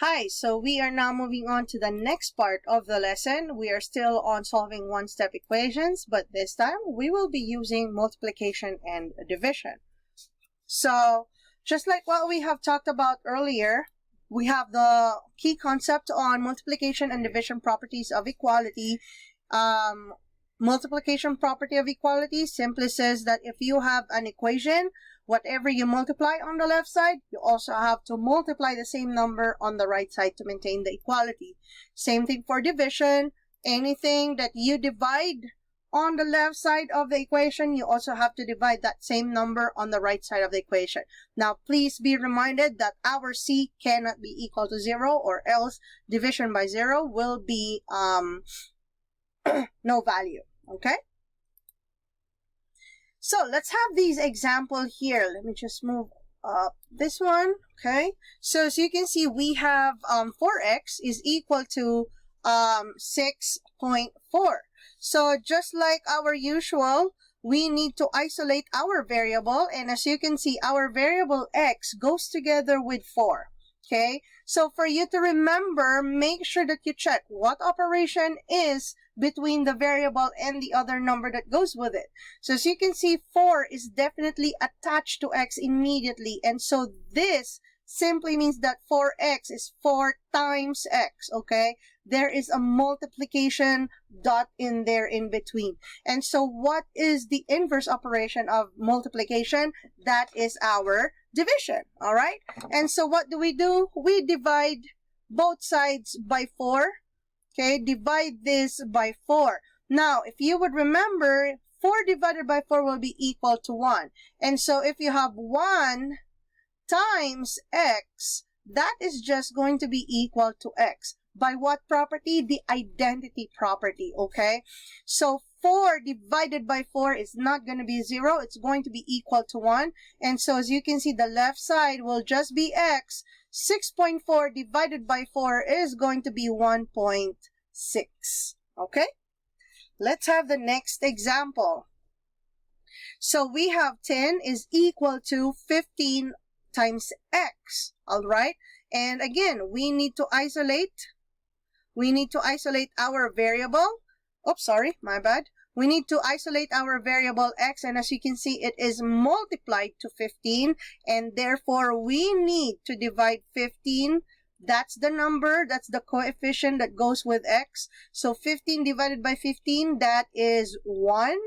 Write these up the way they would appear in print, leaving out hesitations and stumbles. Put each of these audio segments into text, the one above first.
Hi, so we are now moving on to the next part of the lesson. We are still on solving one-step equations, but this time we will be using multiplication and division. So, just like what we have talked about earlier, we have the key concept on multiplication and division properties of equality. Multiplication property of equality simply says that if you have an equation, whatever you multiply on the left side, you also have to multiply the same number on the right side to maintain the equality. Same thing for division. Anything that you divide on the left side of the equation, you also have to divide that same number on the right side of the equation. Now, please be reminded that our C cannot be equal to 0, or else division by 0 will be no value. Okay? So let's have these example here. Let me just move up this one. Okay. So as you can see, we have 4x is equal to 6.4. So just like our usual, we need to isolate our variable. And as you can see, our variable x goes together with 4. Okay. So for you to remember, make sure that you check what operation is between the variable and the other number that goes with it. So as you can see, 4 is definitely attached to x immediately. And so this simply means that 4x is 4 times x, okay? There is a multiplication dot in there in between. And so what is the inverse operation of multiplication? That is our division, all right? And so what do? We divide both sides by 4. Okay, divide this by 4. Now, if you would remember, 4 divided by 4 will be equal to 1. And so if you have 1 times x, that is just going to be equal to x. By what property? The identity property, okay? So 4 divided by 4 is not going to be 0. It's going to be equal to 1. And so as you can see, the left side will just be x. 6.4 divided by 4 is going to be 1.6. Okay? Let's have the next example. So we have 10 is equal to 15 times x. Alright? And again, we need to isolate our variable. Oops, sorry, my bad. We need to isolate our variable x, and as you can see, it is multiplied to 15, and therefore we need to divide 15. That's the number, that's the coefficient that goes with x. So 15 divided by 15, that is 1.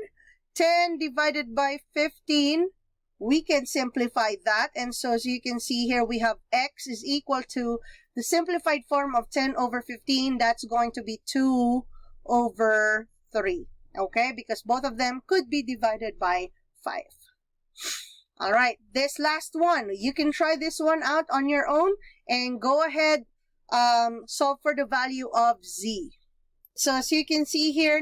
10 divided by 15, we can simplify that. And so as you can see here, we have x is equal to the simplified form of 10 over 15. That's going to be 2 over 3. Okay, because both of them could be divided by 5. All right, this last one, you can try this one out on your own and go ahead, solve for the value of z. So as you can see here,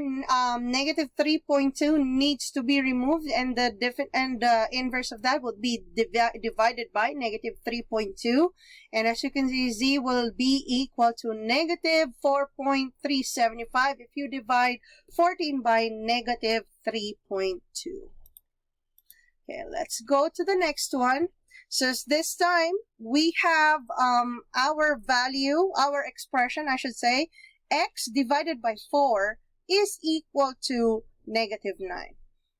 negative 3.2 needs to be removed, and the inverse of that would be divided by negative 3.2. And as you can see, z will be equal to negative 4.375 if you divide 14 by negative 3.2. Okay, let's go to the next one. So this time we have our value, our expression, I should say, x divided by 4 is equal to negative 9.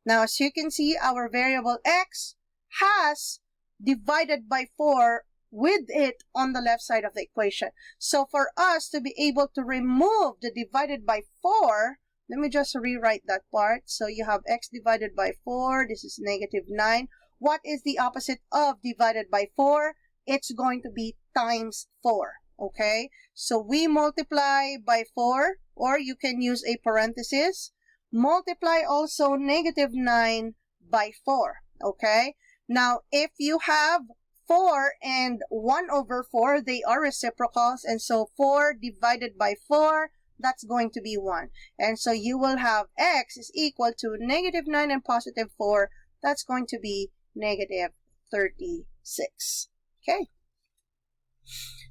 Now, as you can see, our variable x has divided by 4 with it on the left side of the equation. So for us to be able to remove the divided by 4, let me just rewrite that part. So you have x divided by 4. This is negative 9. What is the opposite of divided by 4? It's going to be times 4. Okay, so we multiply by 4, or you can use a parenthesis. Multiply also negative 9 by 4. Okay, now if you have 4 and 1 over 4, they are reciprocals, and so 4 divided by 4, that's going to be 1. And so you will have x is equal to negative 9 and positive 4. That's going to be negative 36. Okay.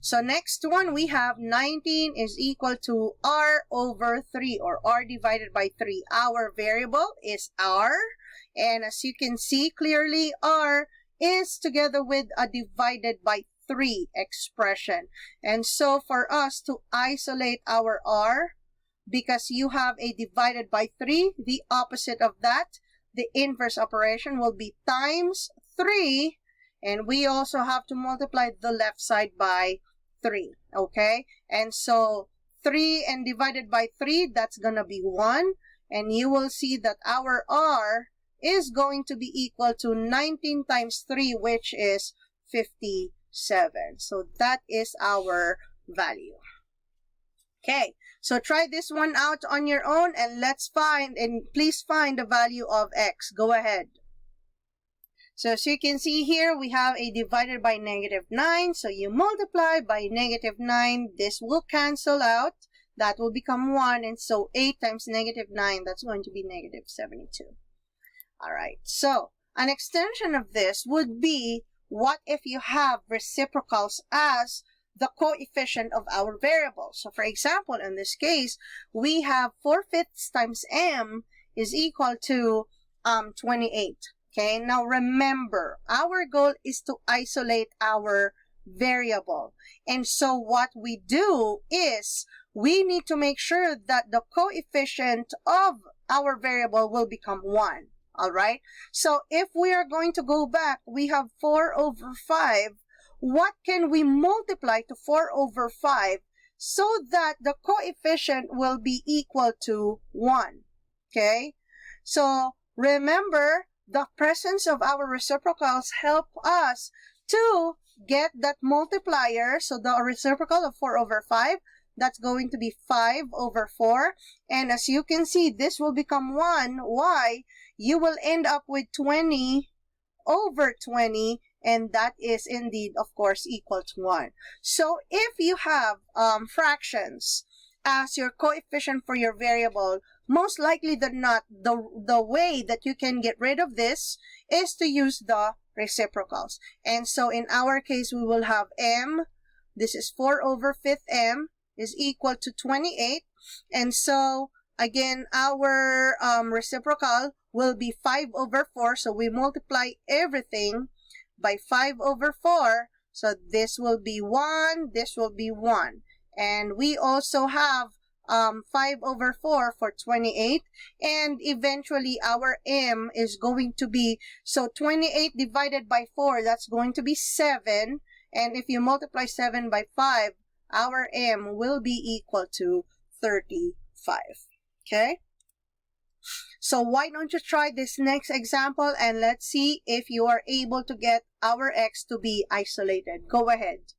So next one, we have 19 is equal to r over 3, or r divided by 3. Our variable is r, and as you can see clearly, r is together with a divided by 3 expression. And so for us to isolate our r, because you have a divided by 3, the opposite of that, the inverse operation will be times 3, and we also have to multiply the left side by 3, okay? And so 3 and divided by 3, that's gonna be 1, and you will see that our r is going to be equal to 19 times 3, which is 57. So that is our value. Okay, so try this one out on your own, and let's find, and please find the value of x. Go ahead. So as you can see here, we have a divided by -9. So you multiply by -9. This will cancel out. That will become 1. And so 8 times -9, that's going to be -72. All right. So an extension of this would be, what if you have reciprocals as the coefficient of our variable? So for example, in this case, we have 4/5 times m is equal to 28. Okay, now remember, our goal is to isolate our variable. And so what we do is, we need to make sure that the coefficient of our variable will become 1. All right, so if we are going to go back, we have 4/5. What can we multiply to 4/5 so that the coefficient will be equal to 1? Okay, so remember, the presence of our reciprocals help us to get that multiplier. So the reciprocal of 4/5, that's going to be 5/4. And as you can see, this will become 1. Why? You will end up with 20/20, and that is indeed, of course, equal to 1. So if you have fractions as your coefficient for your variable, most likely than not, the way that you can get rid of this is to use the reciprocals. And so in our case, we will have m, this is 4/5 m, is equal to 28. And so again, our reciprocal will be 5/4. So we multiply everything by 5/4. So this will be 1, this will be 1. And we also have 5/4 for 28. And eventually our m is going to be, so 28 divided by 4, that's going to be 7. And if you multiply 7 by 5, our m will be equal to 35. Okay? So why don't you try this next example, and let's see if you are able to get our x to be isolated. Go ahead.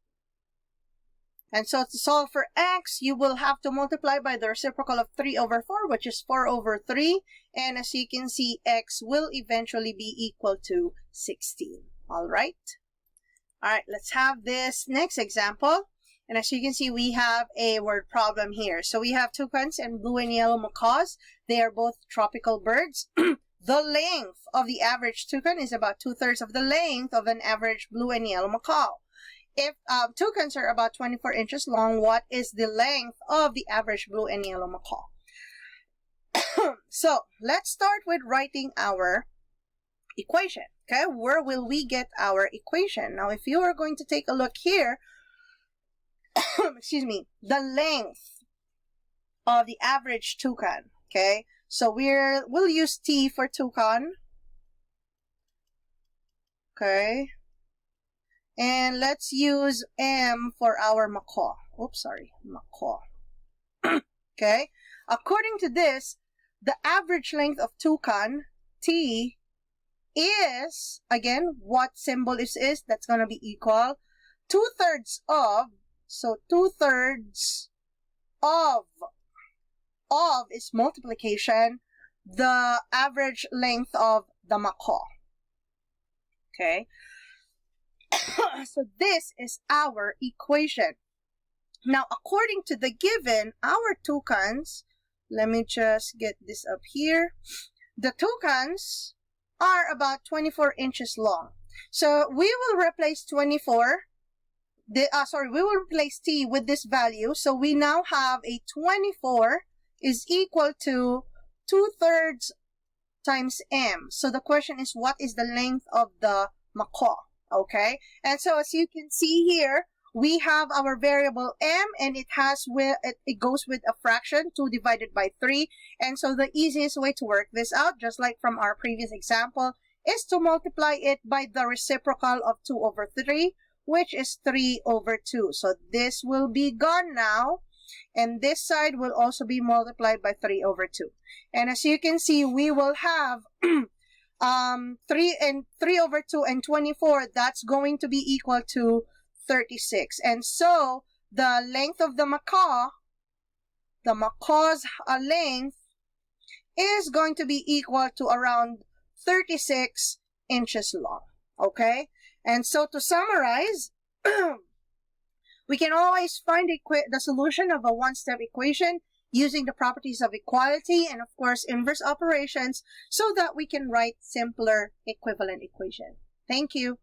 And so to solve for x, you will have to multiply by the reciprocal of 3/4, which is 4/3. And as you can see, x will eventually be equal to 16. All right? All right, let's have this next example. And as you can see, we have a word problem here. So we have toucans and blue and yellow macaws. They are both tropical birds. The length of the average toucan is about 2/3 of the length of an average blue and yellow macaw. If toucans are about 24 inches long, what is the length of the average blue and yellow macaw? So let's start with writing our equation. Okay, where will we get our equation? Now, if you are going to take a look here, excuse me, the length of the average toucan. Okay, so we'll use T for toucan. Okay, and let's use M for our macaw. Oops, sorry, macaw. Okay, according to this, the average length of toucan, T, is, again, what symbol is that's going to be equal 2/3 of, so 2/3 of is multiplication, the average length of the macaw. Okay, so this is our equation. Now, according to the given, our toucans, let me just get this up here. The toucans are about 24 inches long. So we will replace 24. We will replace T with this value. So we now have a 24 is equal to 2/3 times M. So the question is, what is the length of the macaw? Okay, and so as you can see here, we have our variable m, and it goes with a fraction, 2 divided by 3. And so the easiest way to work this out, just like from our previous example, is to multiply it by the reciprocal of 2 over 3, which is 3 over 2. So this will be gone now, and this side will also be multiplied by 3 over 2. And as you can see, we will have 3 over 2 and 24. That's going to be equal to 36. And so the length of the macaw's length is going to be equal to around 36 inches long. Okay, and so to summarize, we can always find the solution of a one-step equation using the properties of equality and, of course, inverse operations, so that we can write simpler equivalent equation. Thank you.